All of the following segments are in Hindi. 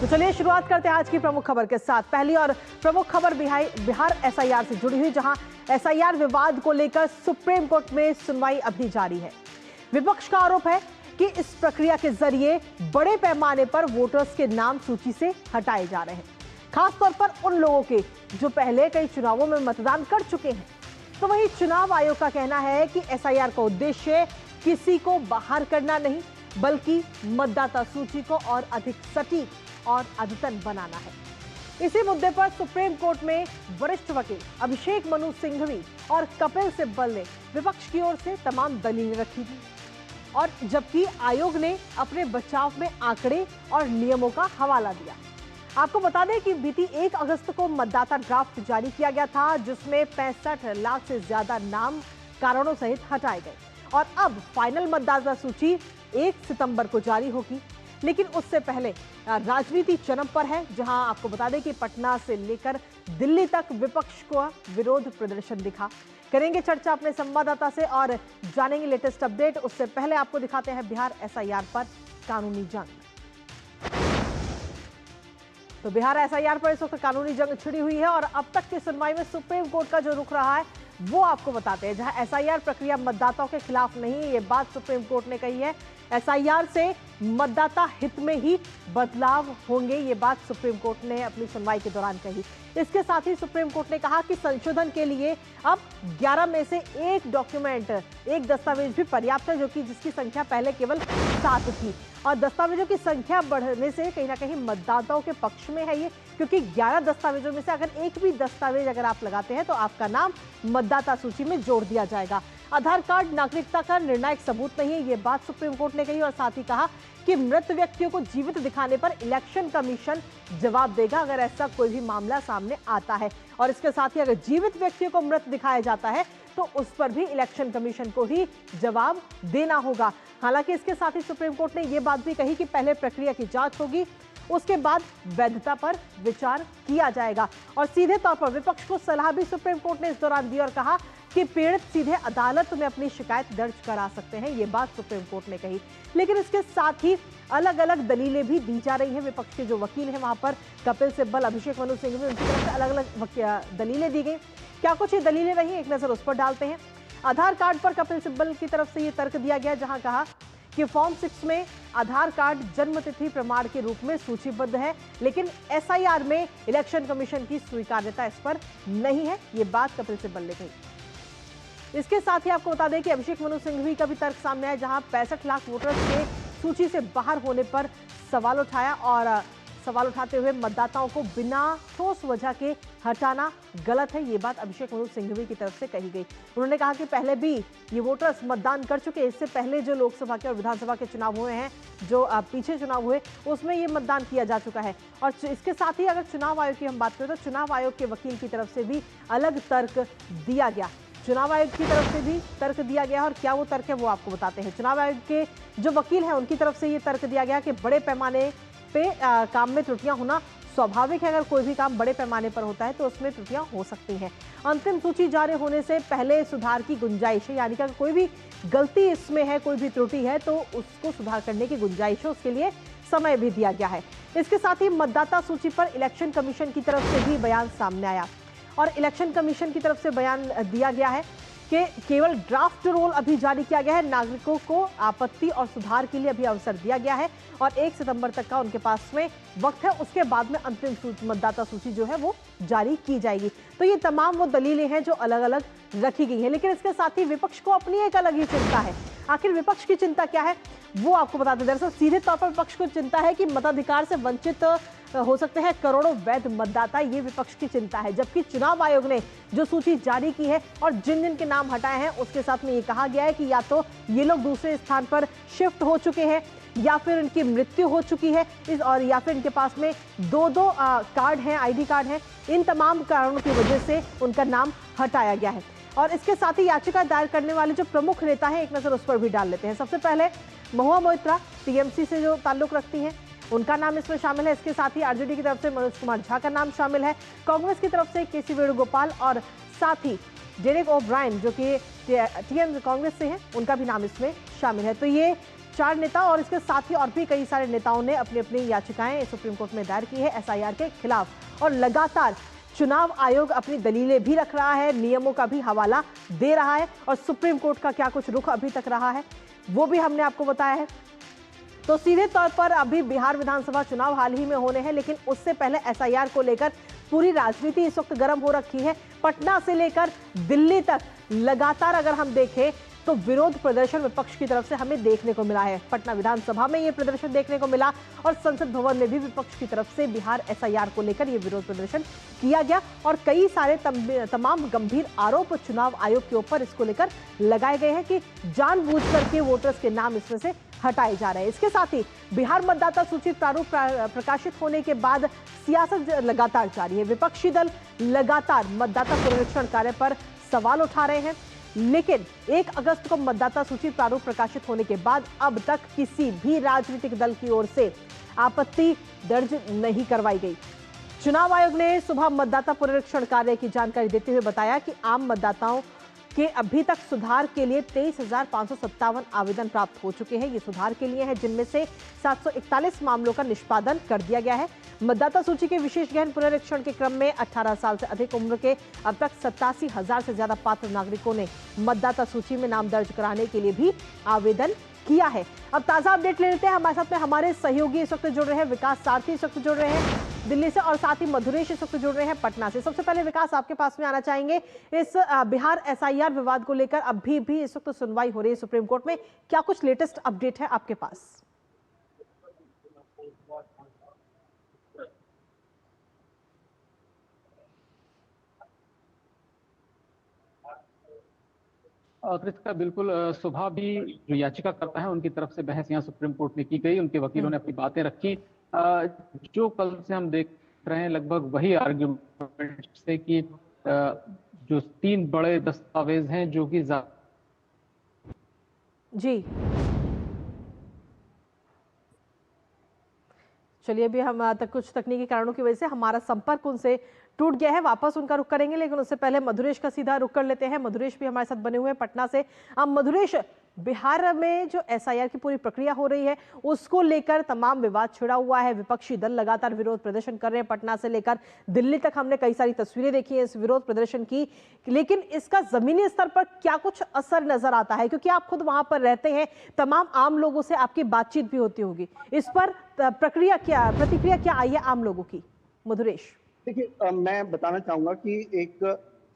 तो चलिए शुरुआत करते हैं आज की प्रमुख खबर के साथ। पहली और प्रमुख खबर बिहार एसआईआर से जुड़ी हुई, जहां एसआईआर विवाद को लेकर सुप्रीम कोर्ट में सुनवाई अभी जारी है। विपक्ष का आरोप है कि इस प्रक्रिया के जरिए बड़े पैमाने पर वोटर्स के नाम सूची से हटाए जा रहे हैं, खासतौर पर उन लोगों के जो पहले कई चुनावों में मतदान कर चुके हैं। तो वहीं चुनाव आयोग का कहना है कि एसआईआर का उद्देश्य किसी को बाहर करना नहीं, बल्कि मतदाता सूची को और अधिक सटीक और अद्यतन बनाना है। इसी मुद्दे पर सुप्रीम कोर्ट में वरिष्ठ वकील अभिषेक मनु सिंघवी और कपिल सिब्बल ने विपक्ष की ओर से तमाम दलीलें रखी थी, और जबकि आयोग ने अपने बचाव में आंकड़े और नियमों का हवाला दिया। आपको बता दें कि बीती 1 अगस्त को मतदाता ड्राफ्ट जारी किया गया था, जिसमें 65 लाख से ज्यादा नाम कारणों सहित हटाए गए, और अब फाइनल मतदाता सूची 1 सितंबर को जारी होगी। लेकिन उससे पहले राजनीति चरम पर है, जहां आपको बता दें कि पटना से लेकर दिल्ली तक विपक्ष को विरोध प्रदर्शन दिखा। करेंगे चर्चा अपने संवाददाता से और जानेंगे लेटेस्ट अपडेट। उससे पहले आपको दिखाते हैं बिहार एसआईआर पर कानूनी जंग। तो बिहार एसआईआर पर इस वक्त कानूनी जंग छिड़ी हुई है, और अब तक की सुनवाई में सुप्रीम कोर्ट का जो रुख रहा है वो आपको बताते हैं। जहां एसआईआर प्रक्रिया मतदाताओं के खिलाफ नहीं, ये बात सुप्रीम कोर्ट ने कही है। एसआईआर से मतदाता हित में ही बदलाव होंगे, ये बात सुप्रीम कोर्ट ने अपनी सुनवाई के दौरान कही। इसके साथ ही सुप्रीम कोर्ट ने कहा कि संशोधन के लिए अब 11 में से एक डॉक्यूमेंट, एक दस्तावेज भी पर्याप्त है, जो कि जिसकी संख्या पहले केवल 7 थी। और दस्तावेजों की संख्या बढ़ने से कहीं ना कहीं मतदाताओं के पक्ष में है ये, क्योंकि 11 दस्तावेजों में से अगर एक भी दस्तावेज अगर आप लगाते हैं तो आपका नाम मतदाता सूची में जोड़ दिया जाएगा। आधार कार्ड नागरिकता का निर्णायक सबूत नहीं है, ये बात सुप्रीम कोर्ट ने कही। और साथ ही कहा कि मृत व्यक्तियों को जीवित दिखाने पर इलेक्शन कमीशन जवाब देगा अगर ऐसा कोई भी मामला सामने आता है। और इसके साथ ही अगर जीवित व्यक्तियों को मृत दिखाया जाता है तो उस पर भी इलेक्शन कमीशन को ही जवाब देना होगा। हालांकि इसके साथ ही सुप्रीम कोर्ट ने यह बात भी कही कि पहले प्रक्रिया की जांच होगी, उसके बाद वैधता पर विचार किया जाएगा। और सीधे तौर पर विपक्ष को सलाह भी सुप्रीम कोर्ट ने इस दौरान दी और कहा कि पीड़ित सीधे अदालत में अपनी शिकायत दर्ज करा सकते हैं, ये बात सुप्रीम कोर्ट ने कही। लेकिन इसके साथ ही अलग अलग दलीलें भी दी जा रही हैं। विपक्ष के जो वकील हैं वहां पर कपिल सिब्बल, अभिषेक मनु सिंघवी, उनकी तरफ से अलग अलग दलीलें दी गई। क्या कुछ ये दलीलें रही, एक नजर उस पर डालते हैं। आधार कार्ड पर कपिल सिब्बल की तरफ से ये तर्क दिया गया, जहां कहा कि फॉर्म 6 में आधार कार्ड जन्मतिथि प्रमाण के रूप में सूचीबद्ध है, लेकिन एसआईआर में इलेक्शन कमीशन की स्वीकार्यता इस पर नहीं है, ये बात कपिल सिब्बल ने कही। इसके साथ ही आपको बता दें कि अभिषेक मनु सिंघवी का भी तर्क सामने आया, जहां 65 लाख वोटर्स के सूची से बाहर होने पर सवाल उठाया, और सवाल उठाते हुए मतदाताओं को बिना ठोस वजह के हटाना गलत है, ये बात अभिषेक मनु सिंघवी की तरफ से कही गई। उन्होंने कहा कि पहले भी ये वोटर्स मतदान कर चुके, इससे पहले जो लोकसभा के और विधानसभा के चुनाव हुए हैं, जो पीछे चुनाव हुए, उसमें ये मतदान किया जा चुका है। और इसके साथ ही अगर चुनाव आयोग की हम बात करें तो चुनाव आयोग के वकील की तरफ से भी अलग तर्क दिया गया। चुनाव आयोग की तरफ से भी तर्क दिया गया, और क्या वो तर्क है वो आपको बताते हैं। चुनाव आयोग के जो वकील हैं उनकी तरफ से ये तर्क दिया गया कि बड़े पैमाने पे काम में त्रुटियां होना स्वाभाविक है। अगर कोई भी काम बड़े पैमाने पर होता है तो उसमें त्रुटियां हो सकती हैं। अंतिम सूची जारी होने से पहले सुधार की गुंजाइश है, यानी कि अगर कोई भी गलती इसमें है, कोई भी त्रुटि है, तो उसको सुधार करने की गुंजाइश है, उसके लिए समय भी दिया गया है। इसके साथ ही मतदाता सूची पर इलेक्शन कमीशन की तरफ से भी बयान सामने आया, और इलेक्शन कमीशन की तरफ से बयान दिया गया है कि केवल ड्राफ्ट रोल अभी जारी किया गया है, नागरिकों को आपत्ति और सुधार के लिए अभी अवसर दिया गया है, और 1 सितंबर तक का उनके पास में वक्त है। उसके बाद में अंतिम मतदाता सूची जो है वो जारी की जाएगी। तो ये तमाम वो दलीलें हैं जो अलग अलग रखी गई हैं। लेकिन इसके साथ ही विपक्ष को अपनी एक अलग ही चिंता है। आखिर विपक्ष की चिंता क्या है वो आपको बताते हैं। दरअसल सीधे तौर पर विपक्ष को चिंता है कि मताधिकार से वंचित हो सकते हैं करोड़ों वैध मतदाता, ये विपक्ष की चिंता है। जबकि चुनाव आयोग ने जो सूची जारी की है और जिन जिन के नाम हटाए हैं, उसके साथ में ये कहा गया है कि या तो ये लोग दूसरे स्थान पर शिफ्ट हो चुके हैं, या फिर इनकी मृत्यु हो चुकी है, और या फिर इनके पास में 2-2 कार्ड हैं, आईडी कार्ड हैं। इन तमाम कारणों की वजह से उनका नाम हटाया गया है। और इसके साथ ही याचिका दायर करने वाले जो प्रमुख नेता हैं, एक नजर उस पर भी डाल लेते हैं। सबसे पहले महुआ मोइत्रा टीएमसी से जो ताल्लुक रखती हैं, उनका नाम इसमें शामिल है। इसके साथ ही आरजेडी की तरफ से मनोज कुमार झा का नाम शामिल है। कांग्रेस की तरफ से केसी वेणुगोपाल, और साथ ही डेरेक ओब्रायन जो कि टीएम कांग्रेस से हैं, उनका भी नाम इसमें शामिल है। तो ये 4 नेता और इसके साथ ही और भी कई सारे नेताओं ने अपनी अपनी याचिकाएं सुप्रीम कोर्ट में दायर की है एसआईआर के खिलाफ। और लगातार चुनाव आयोग अपनी दलीलें भी रख रहा है, नियमों का भी हवाला दे रहा है और सुप्रीम कोर्ट का क्या कुछ रुख अभी तक रहा है वो भी हमने आपको बताया है। तो सीधे तौर पर अभी बिहार विधानसभा चुनाव हाल ही में होने हैं, लेकिन उससे पहले एसआईआर को लेकर पूरी राजनीति इस वक्त गर्म हो रखी है। पटना से लेकर दिल्ली तक लगातार अगर हम देखें तो विरोध प्रदर्शन विपक्ष की तरफ से हमें देखने को मिला है। पटना विधानसभा में यह प्रदर्शन देखने को मिला और संसद भवन में भी विपक्ष की तरफ से बिहार एसआईआर को लेकर यह विरोध प्रदर्शन किया गया और कई सारे तमाम गंभीर आरोप चुनाव आयोग के ऊपर इसको लेकर लगाए गए हैं कि जानबूझकर के वोटर्स के नाम इसमें से हटाए जा रहे हैं। इसके साथ ही बिहार मतदाता सूची प्रारूप प्रकाशित होने के बाद सियासत लगातार जारी है। विपक्षी दल लगातार मतदाता पुनरीक्षण कार्य पर सवाल उठा रहे हैं, लेकिन 1 अगस्त को मतदाता सूची प्रारूप प्रकाशित होने के बाद अब तक किसी भी राजनीतिक दल की ओर से आपत्ति दर्ज नहीं करवाई गई। चुनाव आयोग ने सुबह मतदाता पुनरीक्षण कार्य की जानकारी देते हुए बताया कि आम मतदाताओं के अभी तक सुधार के लिए 23,557 आवेदन प्राप्त हो चुके हैं। ये सुधार के लिए हैं, जिनमें से 741 मामलों का निष्पादन कर दिया गया है। मतदाता सूची के विशेष गहन पुनरीक्षण के क्रम में 18 साल से अधिक उम्र के अब तक 87,000 से ज्यादा पात्र नागरिकों ने मतदाता सूची में नाम दर्ज कराने के लिए भी आवेदन किया है। अब ताजा अपडेट ले लेते हैं। हमारे साथ में हमारे सहयोगी इस वक्त जुड़ रहे हैं, विकास सारथी इस वक्त जुड़ रहे हैं दिल्ली से और साथ ही मधुरेश इस वक्त जुड़ रहे हैं पटना से। सबसे पहले विकास, आपके पास में आना चाहेंगे, इस बिहार एसआईआर विवाद को लेकर अभी भी इस वक्त सुनवाई हो रही है सुप्रीम कोर्ट में, क्या कुछ लेटेस्ट अपडेट है आपके पास? कृतिका, बिल्कुल सुबह भी जो याचिका करता है उनकी तरफ से बहस यहाँ सुप्रीम कोर्ट में की गई, उनके वकीलों ने अपनी बातें रखी। जो कल से हम देख रहे हैं लगभग वही आर्ग्यूमेंट से कि जो 3 बड़े दस्तावेज हैं जो कि जी चलिए, अभी हम तक कुछ तकनीकी कारणों की वजह से हमारा संपर्क उनसे टूट गया है, वापस उनका रुख करेंगे, लेकिन उससे पहले मधुरेश का सीधा रुख कर लेते हैं। मधुरेश भी हमारे साथ बने हुए हैं पटना से। अब मधुरेश, बिहार में जो एसआईआर की पूरी प्रक्रिया हो रही है उसको लेकर तमाम विवाद छिड़ा हुआ है, विपक्षी दल लगातार विरोध प्रदर्शन कर रहे हैं। पटना से लेकर दिल्ली तक हमने कई सारी तस्वीरें देखी हैं इस विरोध प्रदर्शन की, लेकिन इसका जमीनी स्तर पर क्या कुछ असर नजर आता है? क्योंकि आप खुद वहां पर रहते हैं, तमाम आम लोगों से आपकी बातचीत भी होती होगी, इस पर प्रतिक्रिया क्या आई है आम लोगों की? मधुरेश, देखिए, मैं बताना चाहूंगा कि एक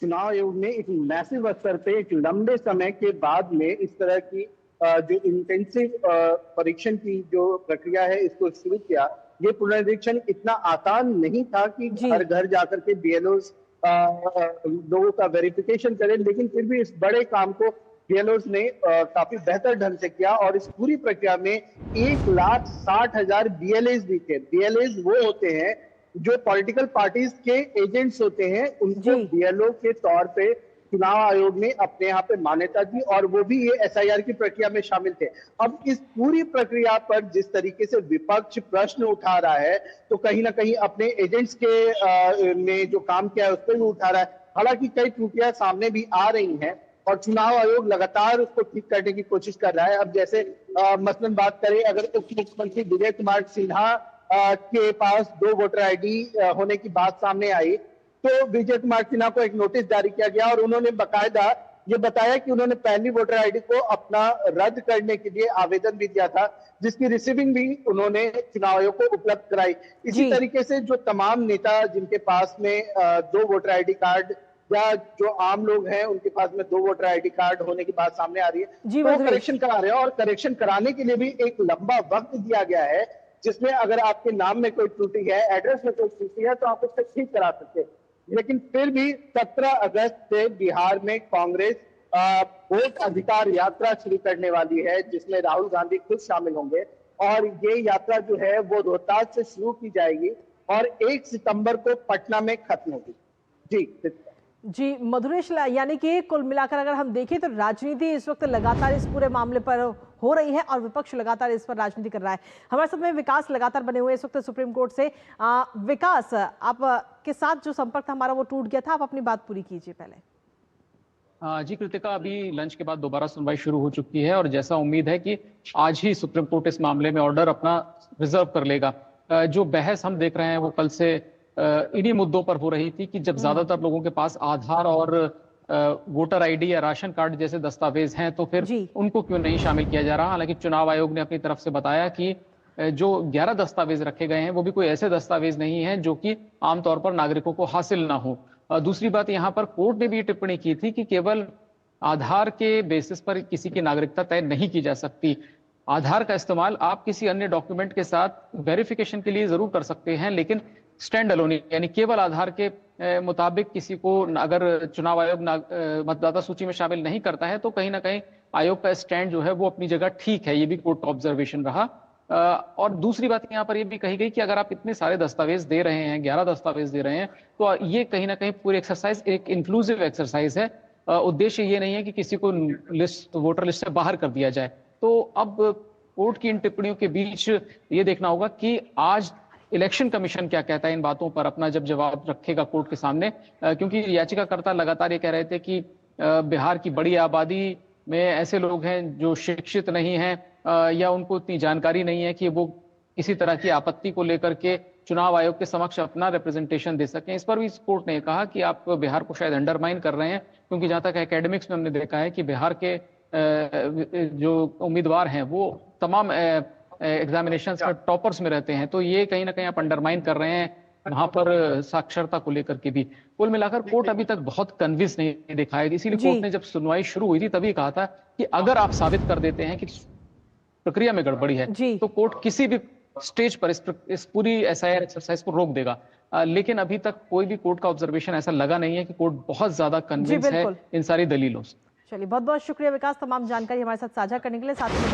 चुनाव आयोग ने एक मैसिव स्तर पे एक लंबे समय के बाद में इस तरह की जो इंटेंसिव परीक्षण की जो प्रक्रिया है इसको शुरू किया। ये पुनरीक्षण इतना आसान नहीं था कि घर घर जाकर के बीएलओस लोगों का वेरिफिकेशन करें, लेकिन फिर भी इस बड़े काम को बीएलओस ने काफी बेहतर ढंग से किया और इस पूरी प्रक्रिया में 1,60,000 बीएलएस भी थे। बीएलएस वो होते हैं जो पॉलिटिकल पार्टीज के एजेंट्स होते हैं, उनको बीएलओ के तौर पे चुनाव आयोग ने अपने यहाँ पे मान्यता दी और वो भी ये एसआईआर की प्रक्रिया में शामिल थे। अब इस पूरी प्रक्रिया पर जिस तरीके से विपक्ष प्रश्न उठा रहा है, तो कहीं ना कहीं अपने एजेंट्स के ने जो काम किया है उस पर भी उठा रहा है। हालांकि कई त्रुटियां सामने भी आ रही हैं और चुनाव आयोग लगातार उसको ठीक करने की कोशिश कर रहा है। अब जैसे मसलन बात करें, अगर उप मुख्यमंत्री विजय कुमार सिन्हा के पास 2 वोटर आईडी होने की बात सामने आई, तो विजय कुमार सिन्हा को एक नोटिस जारी किया गया और उन्होंने बकायदा ये बताया कि उन्होंने पहली वोटर आईडी को अपना रद्द करने के लिए आवेदन भी दिया था, जिसकी रिसीविंग भी उन्होंने चुनाव आयोग को उपलब्ध कराई। इसी तरीके से जो तमाम नेता जिनके पास में 2 वोटर आईडी कार्ड या जो आम लोग हैं उनके पास में 2 वोटर आईडी कार्ड होने की बात सामने आ रही है, तो करेक्शन करा रहे हैं और करेक्शन कराने के लिए भी एक लंबा वक्त दिया गया है, जिसमें अगर आपके नाम में कोई त्रुटि है, एड्रेस में कोई त्रुटि है, तो आप उससे ठीक करा सकते हैं। लेकिन फिर भी 17 अगस्त से बिहार में कांग्रेस वोट अधिकार यात्रा शुरू करने वाली है, जिसमें राहुल गांधी खुद शामिल होंगे और ये यात्रा जो है वो रोहतास से शुरू की जाएगी और 1 सितंबर को पटना में खत्म होगी। जी मधुरेश, यानी कि कुल मिलाकर अगर हम देखें तो राजनीति इस वक्त लगातार इस पूरे मामले पर हो रही है और विपक्ष लगातार इस पर राजनीति कर रहा है। हमारे साथ में विकास लगातार बने हुए इस वक्त सुप्रीम कोर्ट से। विकास, आप के साथ जो संपर्क था हमारा वो टूट गया था, आप अपनी बात पूरी कीजिए पहले। जी कृतिका, अभी लंच के बाद दोबारा सुनवाई शुरू हो चुकी है और जैसा उम्मीद है कि आज ही सुप्रीम कोर्ट इस मामले में ऑर्डर अपना रिजर्व कर लेगा। जो बहस हम देख रहे हैं वो कल से इन्हीं मुद्दों पर हो रही थी कि जब ज्यादातर लोगों के पास आधार और वोटर आईडी या राशन कार्ड जैसे दस्तावेज हैं तो फिर जी। उनको क्यों नहीं शामिल किया जा रहा। हालांकि चुनाव आयोग ने अपनी तरफ से बताया कि जो 11 दस्तावेज रखे गए हैं वो भी कोई ऐसे दस्तावेज नहीं हैं जो कि आमतौर पर नागरिकों को हासिल ना हो। दूसरी बात, यहाँ पर कोर्ट ने भी ये टिप्पणी की थी कि केवल आधार के बेसिस पर किसी की नागरिकता तय नहीं की जा सकती। आधार का इस्तेमाल आप किसी अन्य डॉक्यूमेंट के साथ वेरिफिकेशन के लिए जरूर कर सकते हैं, लेकिन स्टैंड अलोन यानी केवल आधार के मुताबिक किसी को अगर चुनाव आयोग मतदाता सूची में शामिल नहीं करता है तो कहीं ना कहीं आयोग का स्टैंड जो है वो अपनी जगह ठीक है। ये भी कोर्ट का ऑब्जर्वेशन रहा। और दूसरी बात यहाँ पर ये भी कही गई कि अगर आप इतने सारे दस्तावेज दे रहे हैं, 11 दस्तावेज दे रहे हैं, तो ये कहीं ना कहीं पूरी एक्सरसाइज एक इंक्लूसिव एक्सरसाइज है। उद्देश्य ये नहीं है कि किसी को वोटर लिस्ट से बाहर कर दिया जाए। तो अब कोर्ट की इन टिप्पणियों के बीच ये देखना होगा कि आज इलेक्शन कमीशन क्या कहता है इन बातों पर, अपना जब जवाब रखेगा कोर्ट के सामने। क्योंकि याचिकाकर्ता लगातार ये कह रहे थे कि बिहार की बड़ी आबादी में ऐसे लोग हैं जो शिक्षित नहीं हैं या उनको इतनी जानकारी नहीं है कि वो किसी तरह की आपत्ति को लेकर के चुनाव आयोग के समक्ष अपना रिप्रेजेंटेशन दे सकें। इस पर भी कोर्ट ने कहा कि आप बिहार को शायद अंडरमाइन कर रहे हैं, क्योंकि जहां तक एकेडमिक्स में हमने देखा है कि बिहार के जो उम्मीदवार हैं वो तमाम एग्जामिनेशन में टॉपर्स में रहते हैं। तो ये कहीं ना कहीं आप अंडरमाइन कर रहे हैं वहां पर साक्षरता को लेकर के भी। कुल मिलाकर कोर्ट अभी तक बहुत कन्विंस नहीं दिखा है। इसीलिए कोर्ट ने जब सुनवाई शुरू हुई थी तभी कहा था कि अगर आप साबित कर देते हैं कि प्रक्रिया में गड़बड़ी है तो कोर्ट किसी भी स्टेज पर इस पूरी एसआईआर एक्सरसाइज को रोक देगा। लेकिन अभी तक कोई भी कोर्ट का ऑब्जर्वेशन ऐसा लगा नहीं है कि कोर्ट बहुत ज्यादा कन्विंस है इन सारी दलीलों से। चलिए, बहुत बहुत शुक्रिया विकास, तमाम जानकारी हमारे साथ साझा करने के लिए। साथ